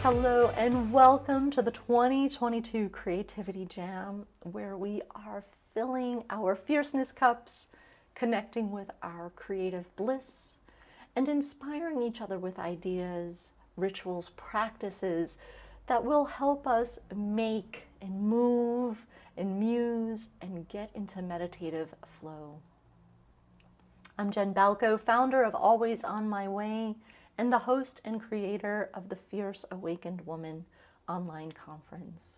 Hello and welcome to the 2022 Creativity Jam, where we are filling our fierceness cups, connecting with our creative bliss, and inspiring each other with ideas, rituals, practices that will help us make and move and muse and get into meditative flow. I'm Jen Balco, founder of Always On My Way and the host and creator of the Fierce Awakened Woman online conference.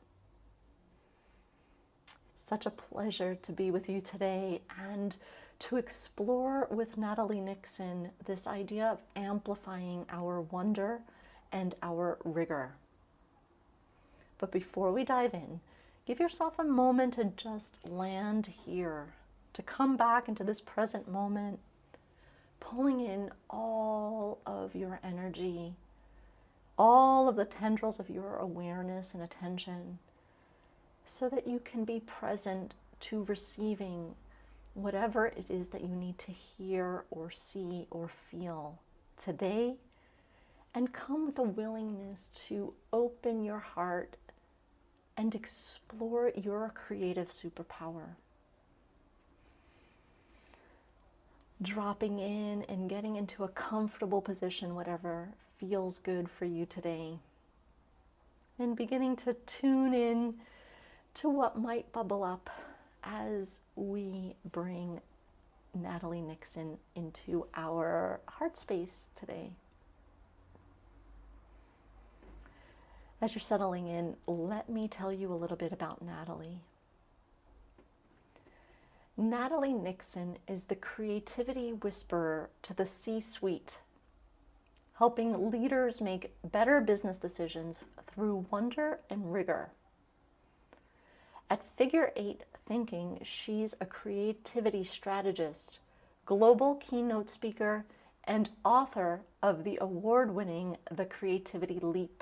It's such a pleasure to be with you today and to explore with Natalie Nixon this idea of amplifying our wonder and our rigor. But before we dive in, give yourself a moment to just land here, to come back into this present moment, pulling in all of your energy, all of the tendrils of your awareness and attention, so that you can be present to receiving whatever it is that you need to hear or see or feel today, and come with a willingness to open your heart and explore your creative superpower. Dropping in and getting into a comfortable position, whatever feels good for you today. And beginning to tune in to what might bubble up as we bring Natalie Nixon into our heart space today. As you're settling in, let me tell you a little bit about Natalie. Natalie Nixon is the creativity whisperer to the C-suite, helping leaders make better business decisions through wonder and rigor. At Figure 8 Thinking, she's a creativity strategist, global keynote speaker, and author of the award-winning The Creativity Leap.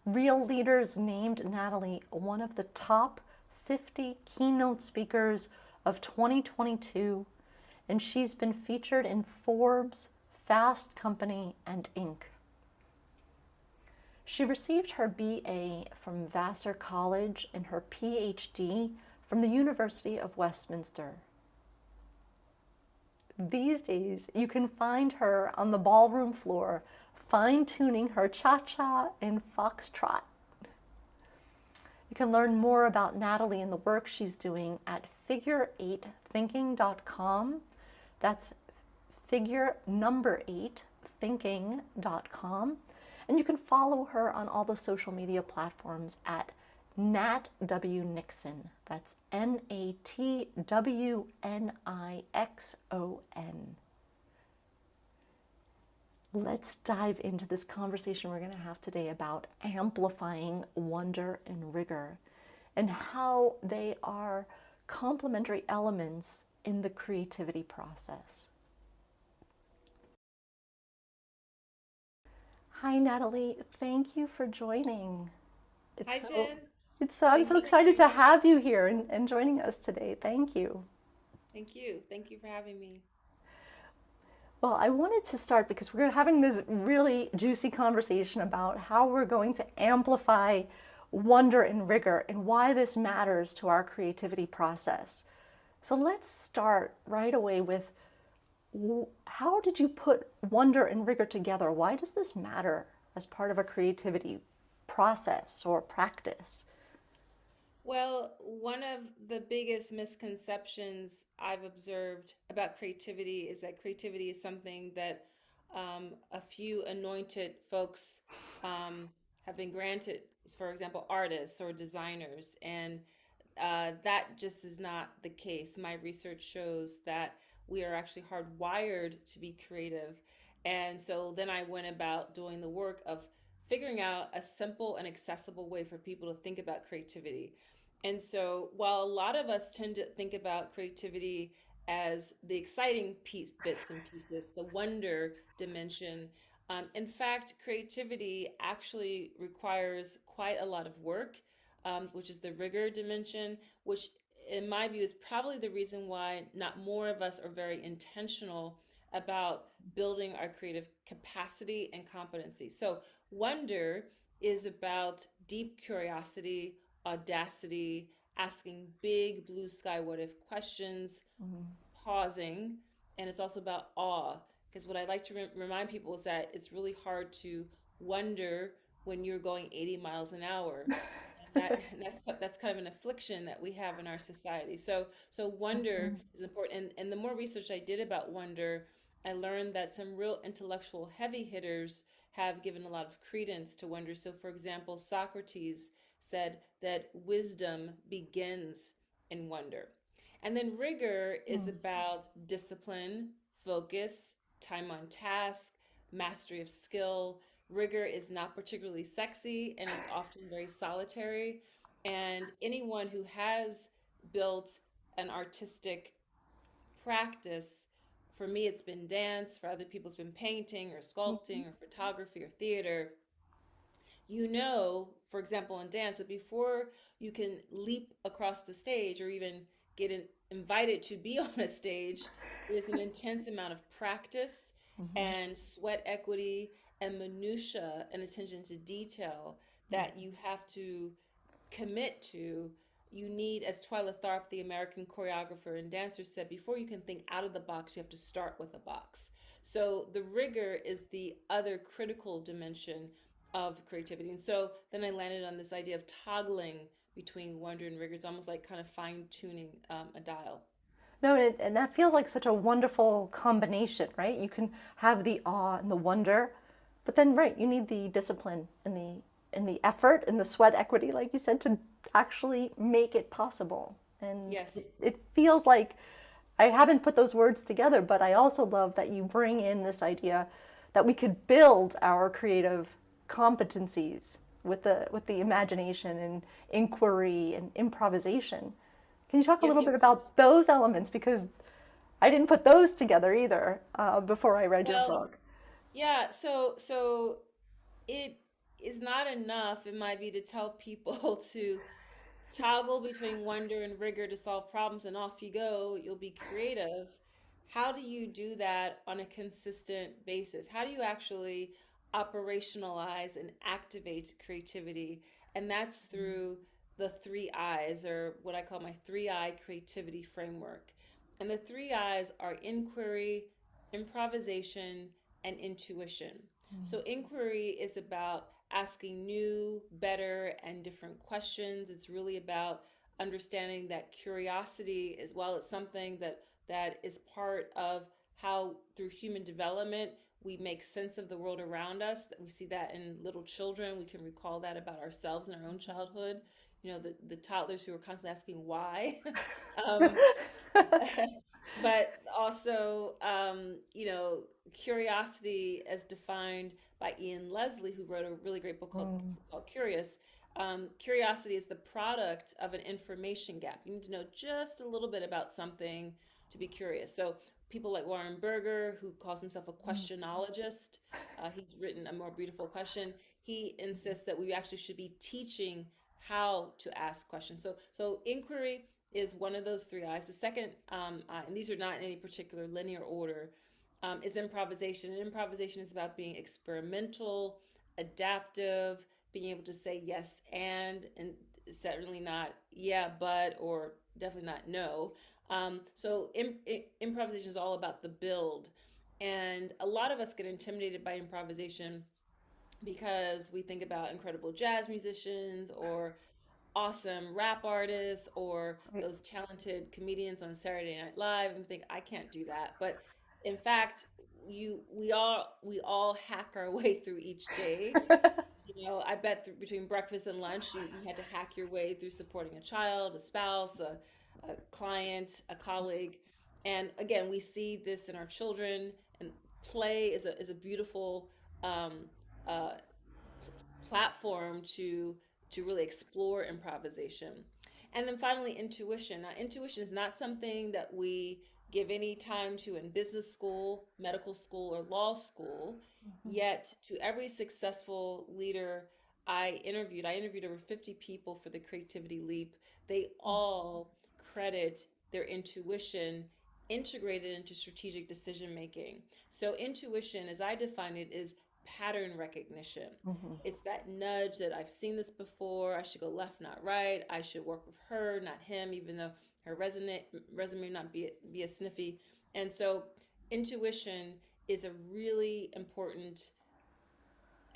Real Leaders named Natalie one of the top 50 keynote speakers of 2022, and she's been featured in Forbes, Fast Company, and Inc. She received her BA from Vassar College and her PhD from the University of Westminster. These days, you can find her on the ballroom floor, fine-tuning her cha-cha and foxtrot. You can learn more about Natalie and the work she's doing at figure8thinking.com. That's figure number 8 thinking.com. And you can follow her on all the social media platforms at Nat W. Nixon. That's NATWNIXON. Let's dive into this conversation we're going to have today about amplifying wonder and rigor and how they are complementary elements in the creativity process. Hi, Natalie. Thank you for joining. Hi, Jen. I'm Thank so you for excited having to me. have you here and joining us today. Thank you. Thank you. Thank you for having me. Well, I wanted to start because we're having this really juicy conversation about how we're going to amplify wonder and rigor and why this matters to our creativity process. So let's start right away with how did you put wonder and rigor together? Why does this matter as part of a creativity process or practice? Well, one of the biggest misconceptions I've observed about creativity is that creativity is something that a few anointed folks have been granted, for example, artists or designers. And that just is not the case. My research shows that we are actually hardwired to be creative. And so then I went about doing the work of figuring out a simple and accessible way for people to think about creativity. And so while a lot of us tend to think about creativity as the exciting bits and pieces, the wonder dimension, in fact, creativity actually requires quite a lot of work, which is the rigor dimension, which in my view is probably the reason why not more of us are very intentional about building our creative capacity and competency. So, wonder is about deep curiosity, audacity, asking big blue sky what if questions, Mm. pausing, and it's also about awe. Because what I like to remind people is that it's really hard to wonder when you're going 80 miles an hour. And that's kind of an affliction that we have in our society. So wonder Mhm. is important. And the more research I did about wonder, I learned that some real intellectual heavy hitters have given a lot of credence to wonder. So for example, Socrates said that wisdom begins in wonder. And then rigor is Mm. about discipline, focus, time on task, mastery of skill. Rigor is not particularly sexy and it's often very solitary. And anyone who has built an artistic practice, for me, it's been dance, for other people, it's been painting or Mhm. sculpting or photography or theater. You know, for example, in dance, that before you can leap across the stage or even invited to be on a stage, there's an intense amount of practice Mhm. and sweat equity and minutia and attention to detail that you have to commit to. You need, as Twyla Tharp, the American choreographer and dancer, said, before you can think out of the box, you have to start with a box. So the rigor is the other critical dimension of creativity. And so then I landed on this idea of toggling between wonder and rigor. It's almost like kind of fine tuning a dial. No, and that feels like such a wonderful combination, right? You can have the awe and the wonder, but then, right, you need the discipline and the effort and the sweat equity, like you said, to actually make it possible. And Yes. it feels like I haven't put those words together, but I also love that you bring in this idea that we could build our creative competencies with the imagination and inquiry and improvisation. Can you talk a Yes, little bit about those elements? Because I didn't put those together either before I read your well, book. yeah, so it is not enough, it might be, to tell people to toggle between wonder and rigor to solve problems and off you go, you'll be creative. How do you do that on a consistent basis? How do you actually operationalize and activate creativity? And that's through the three I's, or what I call my 3 I creativity framework. And the 3 I's are inquiry, improvisation, and intuition. So, inquiry is about asking new, better, and different questions. It's really about understanding that curiosity, as well as something that is part of how, through human development, we make sense of the world around us. That we see that in little children. We can recall that about ourselves in our own childhood. You know, the toddlers who are constantly asking why. um, but also, curiosity as defined by Ian Leslie, who wrote a really great book Mm. called Curious. Curiosity is the product of an information gap. You need to know just a little bit about something to be curious. So people like Warren Berger, who calls himself a questionologist, he's written A More Beautiful Question. He insists that we actually should be teaching how to ask questions. So inquiry is one of those 3 I's. The second, and these are not in any particular linear order, is improvisation. And improvisation is about being experimental, adaptive, being able to say yes and certainly not yeah but, or definitely not no. So improvisation is all about the build, and a lot of us get intimidated by improvisation because we think about incredible jazz musicians or awesome rap artists or Right. those talented comedians on Saturday Night Live and think I can't do that. But in fact, we all hack our way through each day. You know, I bet between breakfast and lunch, you had to hack your way through supporting a child, a spouse, a client, a colleague. And again, we see this in our children, and play is a beautiful um, uh, platform to really explore improvisation. And then finally, intuition. Now, intuition is not something that we give any time to in business school, medical school, or law school. Yet, to every successful leader I interviewed over 50 people for the Creativity Leap. They all credit their intuition integrated into strategic decision making. So, intuition, as I define it, is pattern recognition. Hmm. It's that nudge that I've seen this before. I should go left, not right. I should work with her, not him, even though her resume not be as sniffy. And so, intuition is a really important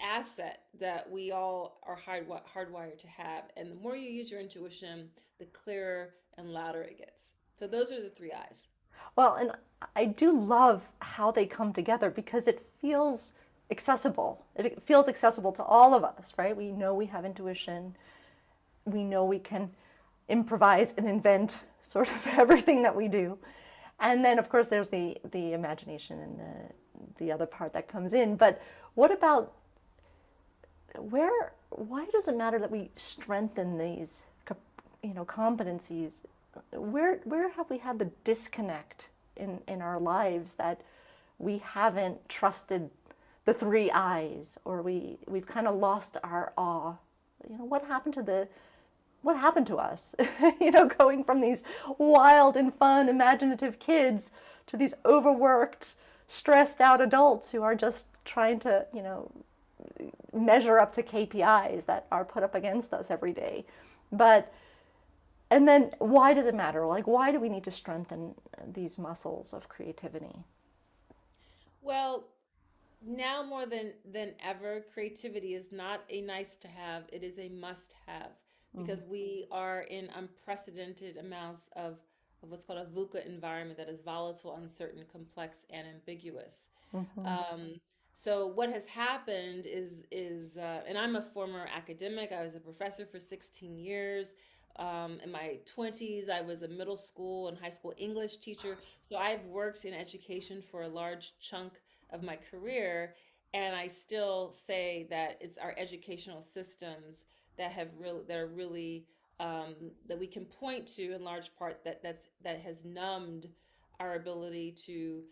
asset that we all are hardwired to have. And the more you use your intuition, the clearer and louder it gets. So those are the three eyes. Well, and I do love how they come together because it feels accessible. It feels accessible to all of us, right? We know we have intuition. We know we can improvise and invent sort of everything that we do. And then, of course, there's the imagination and the other part that comes in. But what about why does it matter that we strengthen these, competencies? Where have we had the disconnect in our lives that we haven't trusted the three eyes, or we've kind of lost our awe? What happened to us? Going from these wild and fun, imaginative kids to these overworked, stressed out adults who are just trying to, measure up to KPIs that are put up against us every day. But and then why does it matter? Like, why do we need to strengthen these muscles of creativity? Well, now more than ever, creativity is not a nice to have, it is a must have, Mm-hmm. because we are in unprecedented amounts of what's called a VUCA environment that is volatile, uncertain, complex, and ambiguous. Mm-hmm. Um, so what has happened and I'm a former academic. I was a professor for 16 years. In my 20s, I was a middle school and high school English teacher. So I've worked in education for a large chunk of my career, and I still say that it's our educational systems that are really that we can point to in large part that has numbed our ability to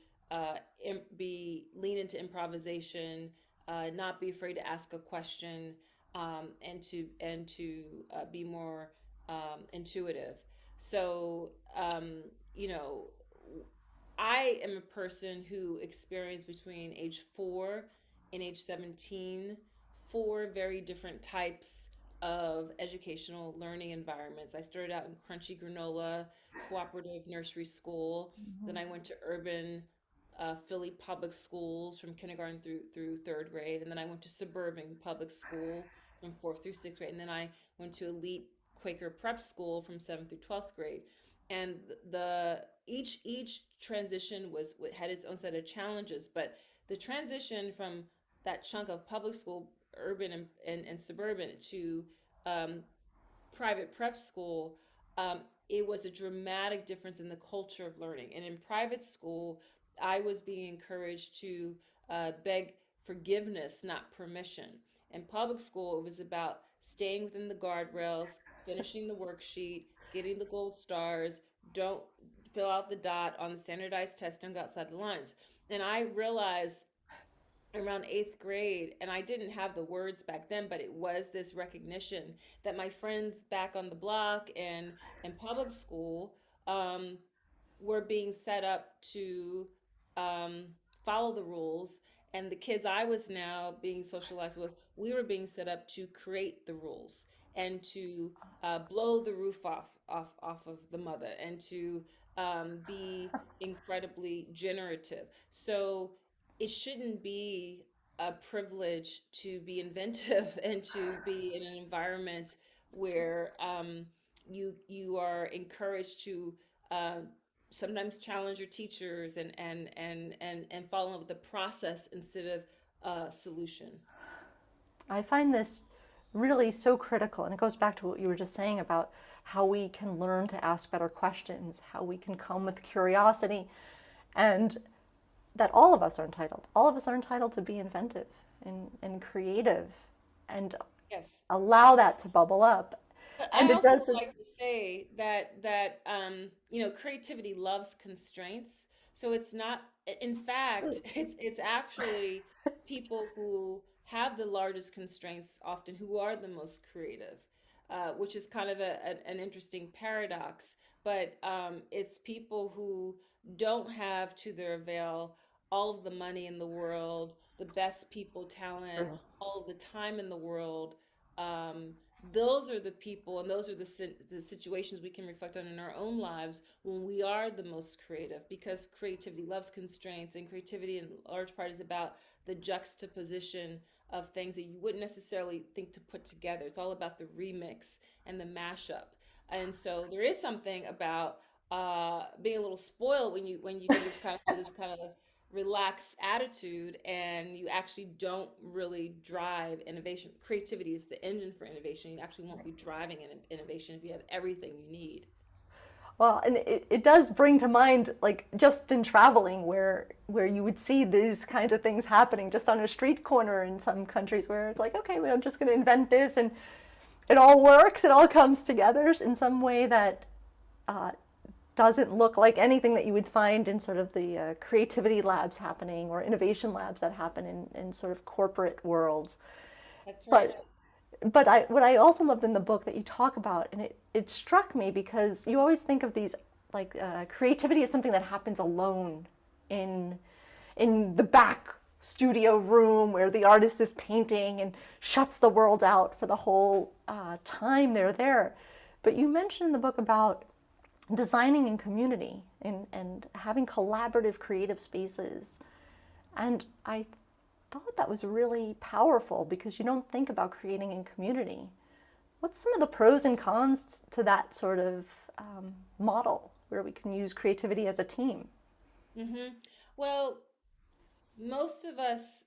be lean into improvisation, not be afraid to ask a question, and to be more intuitive. So you know, I am a person who experienced between age 4 and age 17 four very different types of educational learning environments. I started out in crunchy granola cooperative nursery school. Then I went to urban Philly public schools from kindergarten through third grade. And then I went to suburban public school from fourth through sixth grade. And then I went to elite Quaker prep school from seventh through 12th grade. And the each transition had its own set of challenges, but the transition from that chunk of public school, urban and suburban, to um, private prep school, um, it was a dramatic difference in the culture of learning. And in private school, I was being encouraged to beg forgiveness, not permission. In public school, it was about staying within the guardrails, finishing the worksheet, getting the gold stars, don't fill out the dot on the standardized test, don't go outside the lines. And I realized around eighth grade, and I didn't have the words back then, but it was this recognition that my friends back on the block and in public school um, were being set up to um, follow the rules, and the kids I was now being socialized with, we were being set up to create the rules and to blow the roof off of the mother and to be incredibly generative. So it shouldn't be a privilege to be inventive and to be in an environment where you are encouraged to uh, sometimes challenge your teachers and fall in love with the process instead of solution. I find this really so critical, and it goes back to what you were just saying about how we can learn to ask better questions, how we can come with curiosity, and that all of us are entitled. All of us are entitled to be inventive and creative and Yes. allow that to bubble up. But And I it also would doesn't. like to say that creativity loves constraints. So it's not, in fact, it's actually people who have the largest constraints often who are the most creative, which is kind of an interesting paradox. But it's people who don't have to their avail all of the money in the world, the best people, talent, True. all of the time in the world. Um, those are the people, and those are the situations we can reflect on in our own lives when we are the most creative, because creativity loves constraints, and creativity in large part is about the juxtaposition of things that you wouldn't necessarily think to put together. It's all about the remix and the mashup. And so there is something about being a little spoiled when you can just kind of have this kind of relaxed attitude, and you actually don't really drive innovation. Creativity is the engine for innovation. You actually won't be driving innovation if you have everything you need. Well, and it does bring to mind, like, just in traveling, where you would see these kinds of things happening just on a street corner in some countries, where it's like, okay, well, I'm just going to invent this, and it all works, it all comes together in some way that uh, doesn't look like anything that you would find in sort of the creativity labs happening or innovation labs that happen in sort of corporate worlds. That's right. But what I also loved in the book that you talk about, and it struck me because you always think of these, like, creativity as something that happens alone in the back studio room where the artist is painting and shuts the world out for the whole time they're there. But you mentioned in the book about designing in community and having collaborative creative spaces. And I thought that was really powerful because you don't think about creating in community. What's some of the pros and cons to that sort of model where we can use creativity as a team? Hmm. Well, most of us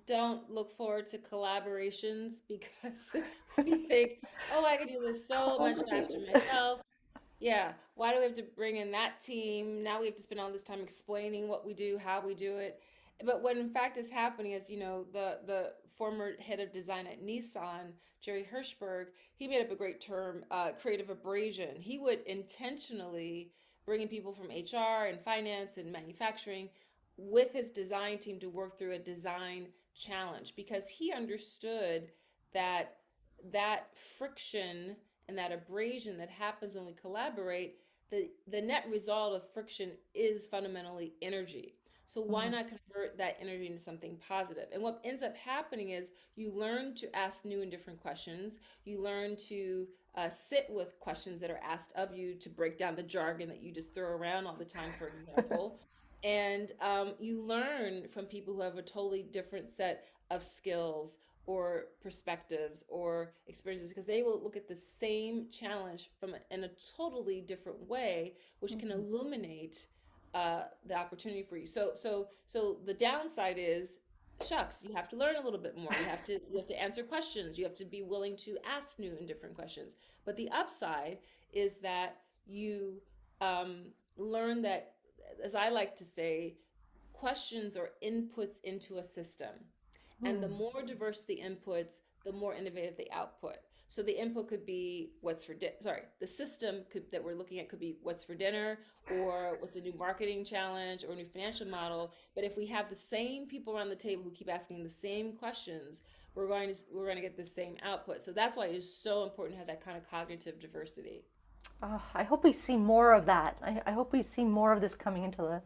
don't look forward to collaborations because we think, oh, I could do this so much faster Complicated. myself. Yeah. Why do we have to bring in that team? Now we have to spend all this time explaining what we do, how we do it. But what in fact is happening is, the former head of design at Nissan, Jerry Hirschberg, he made up a great term, creative abrasion. He would intentionally bring in people from HR and finance and manufacturing with his design team to work through a design challenge, because he understood that friction and that abrasion that happens when we collaborate, the net result of friction is fundamentally energy. So why Mm, not convert that energy into something positive? And what ends up happening is you learn to ask new and different questions. You learn to sit with questions that are asked of you, to break down the jargon that you just throw around all the time, for example. And you learn from people who have a totally different set of skills or perspectives or experiences, because they will look at the same challenge in a totally different way, which can mhm, illuminate the opportunity for you. So the downside is, shucks, you have to learn a little bit more. You have to answer questions. You have to be willing to ask new and different questions. But the upside is that you learn that, as I like to say, questions are inputs into a system. And the mm, more diverse the inputs, the more innovative the output. So the input could be the system that we're looking at could be what's for dinner, or what's a new marketing challenge, or a new financial model. But if we have the same people around the table who keep asking the same questions, we're going to get the same output. So that's why it is so important to have that kind of cognitive diversity. oh, I hope we see more of that. I hope we see more of this coming into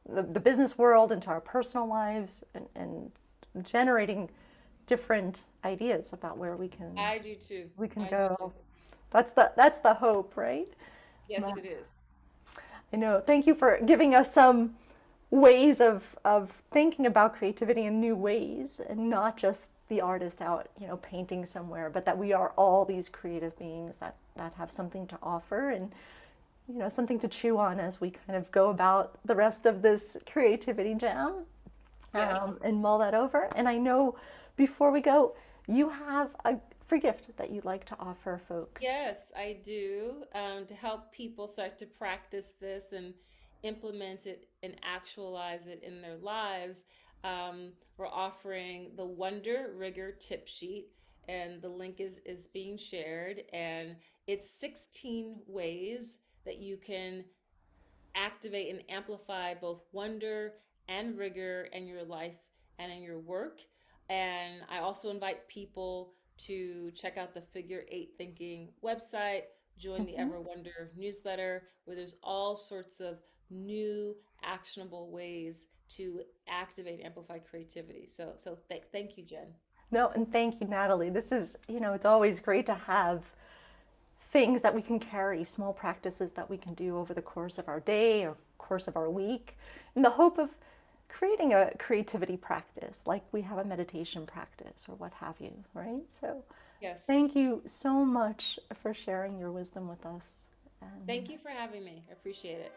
the business world, into our personal lives, and generating different ideas about where I do too. we can I do too. go. That's the hope, right? Yes, it is. I know. Thank you for giving us some ways of thinking about creativity in new ways, and not just the artist out, painting somewhere, but that we are all these creative beings that have something to offer, and something to chew on as we kind of go about the rest of this creativity jam, Yes. and mull that over. And I know, before we go, you have a free gift that you'd like to offer folks. Yes, I do. To help people start to practice this and implement it and actualize it in their lives, we're offering the Wonder Rigor tip sheet, and the link is being shared. And it's 16 ways that you can activate and amplify both wonder and rigor in your life and in your work. And I also invite people to check out the Figure Eight Thinking website, join the Mhm. Ever Wonder newsletter, where there's all sorts of new actionable ways to activate, amplify creativity. So thank you, Jen. No, and thank you, Natalie. This is, it's always great to have things that we can carry, small practices that we can do over the course of our day or course of our week, in the hope of creating a creativity practice, like we have a meditation practice or what have you, right? So Yes. thank you so much for sharing your wisdom with us. And Thank you for having me. I appreciate it.